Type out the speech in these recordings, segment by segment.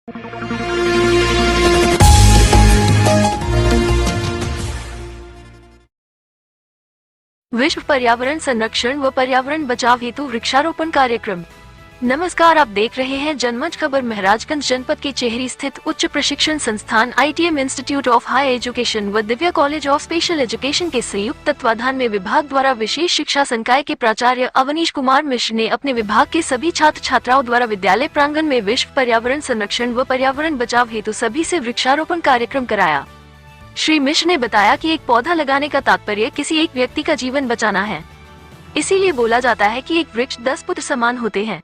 विश्व पर्यावरण संरक्षण व पर्यावरण बचाव हेतु वृक्षारोपण कार्यक्रम। नमस्कार, आप देख रहे हैं जनमंच खबर। महराजगंज जनपद के चेहरी स्थित उच्च प्रशिक्षण संस्थान ITM institute of high education व Divya college of special education के संयुक्त तत्वाधान में विभाग द्वारा विशेष शिक्षा संकाय के प्राचार्य अवनीश कुमार मिश्र ने अपने विभाग के सभी छात्र छात्राओं द्वारा विद्यालय प्रांगण में विश्व पर्यावरण संरक्षण व पर्यावरण बचाव हेतु सभी से वृक्षारोपण कार्यक्रम कराया। श्री मिश्र ने बताया कि एक पौधा लगाने का तात्पर्य किसी एक व्यक्ति का जीवन बचाना है। इसीलिए बोला जाता है कि एक वृक्ष 10 पुत्र समान होते हैं।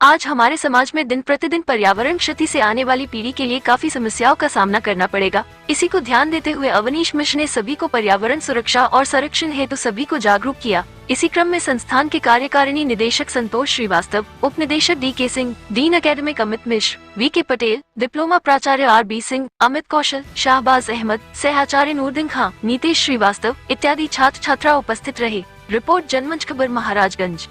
आज हमारे समाज में दिन प्रतिदिन पर्यावरण क्षति से आने वाली पीढ़ी के लिए काफी समस्याओं का सामना करना पड़ेगा। इसी को ध्यान देते हुए अवनीश मिश्र ने सभी को पर्यावरण सुरक्षा और संरक्षण हेतु सभी को जागरूक किया। इसी क्रम में संस्थान के कार्यकारिणी निदेशक संतोष श्रीवास्तव, उप निदेशक DK Singh, dean academic Amit Mishra, VK Patel, diploma प्राचार्य RB सिंह, अमित कौशल, शाहबाज अहमद, सहाचार्य नूरदीन खां, नीतीश श्रीवास्तव इत्यादि छात्र छात्रा उपस्थित रहे। रिपोर्ट जनमंच खबर, महाराजगंज।